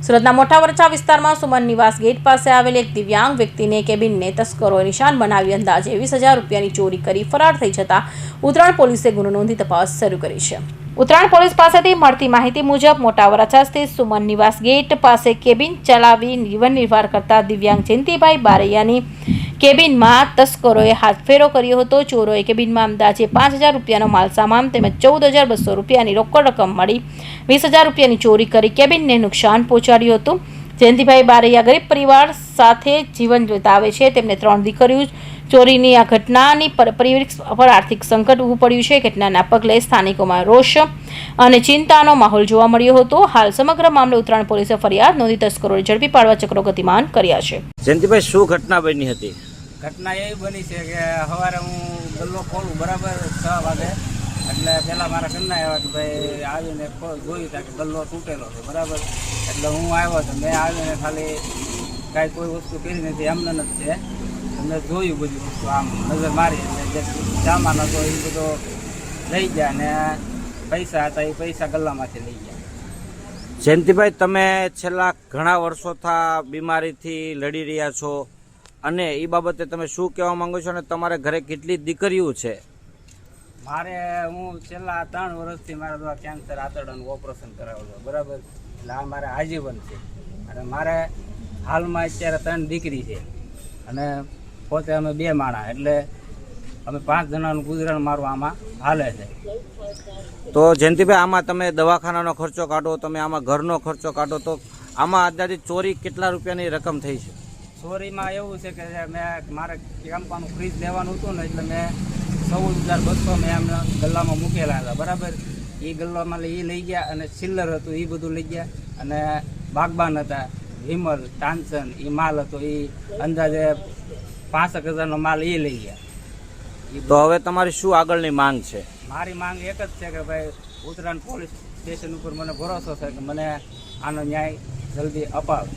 સુરતના મોટા વરછા વિસ્તારમાં સુમન નિવાસ ગેટ પાસે આવેલ એક દિવ્યાંગ વ્યક્તિને કેબિનને તસ્કરોએ નિશાન બનાવી અંદાજે 20,000 રૂપિયાની ચોરી કરી ફરાર થઈ જતા ઉત્તરાયણ પોલીસે ગુનો નોંધી તપાસ શરૂ કરી છે। ઉત્તરાયણ પોલીસ પાસેથી મળતી માહિતી મુજબ મોટા વરછા સ્થિત સુમન નિવાસ ગેટ પાસે કેબિન ચલાવી જીવન નિર્વાહ કરતા દિવ્યાંગ જયંતિભાઈ બારૈયાની કેબિનમાં તસ્કરોએ હાથફેરો કર્યો હતો। ચોરોએ કેબિનમાં અંદાજે 5,000 રૂપિયાનો માલસામાન તેમજ 14,200 રૂપિયાની રોકડ રકમ મળી 20,000 રૂપિયાની ચોરી કરી કેબિનને નુકસાન પહોંચાડ્યું હતું। જયંતિભાઈ બારૈયા ગરીબ પરિવાર સાથે જીવન વિતાવે છે। તેમને 3 દીકરીઓ। ચોરીની આ ઘટનાની પરિવાર પર આર્થિક સંકટ ઊભું પડ્યું છે। ઘટનાના પગલે સ્થાનિકોમાં રોષ અને ચિંતાનો માહોલ જોવા મળ્યો હતો। હાલ સમગ્ર મામલે ઉત્તરાયણ પોલીસે ફરિયાદ નોંધી તસ્કરોને ઝડપી પાડવા ચક્રો ગતિમાન કર્યા છે। જયંતિભાઈ, શું ઘટના બની હતી? ઘટના એવી બની છે કે સવારે હું ગલ્લો ખોલું બરાબર 6 વાગે, એટલે પહેલાં મારા ઘરના આવ્યા કે ભાઈ આવીને જોયું હતા કે ગલ્લો તૂટેલો છે બરાબર। એટલે હું આવ્યો હતો, મેં આવીને ખાલી કાંઈ કોઈ વસ્તુ કરી નથી, એમને જ છે। મેં જોયું બધી વસ્તુ, આમ નજર મારી એટલે જે સામાન હતો એ બધો લઈ ગયા ને પૈસા હતા એ પૈસા ગલ્લામાંથી લઈ ગયા। જયંતિભાઈ, તમે છેલ્લા ઘણા વર્ષોથી બીમારીથી લડી રહ્યા છો અને એ બાબતે તમે શું કહેવા માંગો છો અને તમારે ઘરે કેટલી દીકરીઓ છે? મારે હું છેલ્લા 3 વર્ષથી મારા દ્વારા કેન્સર આંતરડાનું ઓપરેશન કરાવેલું બરાબર। એટલે આ મારે આજીવન છે અને મારે હાલમાં અત્યારે 3 દીકરી છે અને પોતે અમે 2 માણા, એટલે અમે 5 જણાનું ગુજરાન મારું આમાં હાલે છે। તો જયંતિભાઈ, આમાં તમે દવાખાનાનો ખર્ચો કાઢો, તમે આમાં ઘરનો ખર્ચો કાઢો, તો આમાં અંદાજિત ચોરી કેટલા રૂપિયાની રકમ થઈ છે? ચોરીમાં એવું છે કે મેં મારે કેમ્પાનું ફ્રીજ લેવાનું હતું ને, એટલે મેં 14,200 મેં એમને ગલ્લામાં મૂકેલા હતા બરાબર। એ ગલ્લામાં એ લઈ ગયા અને ચિલ્લર હતું એ બધું લઈ ગયા અને બાગબાન હતા, વિમલ, ટાન્સન એ માલ હતો એ અંદાજે 65,000નો માલ એ લઈ ગયા। તો હવે તમારી શું આગળની માંગ છે? મારી માંગ એક જ છે કે ભાઈ ઉત્તરાયણ પોલીસ સ્ટેશન ઉપર મને ભરોસો છે કે મને આનો ન્યાય જલ્દી અપાવે।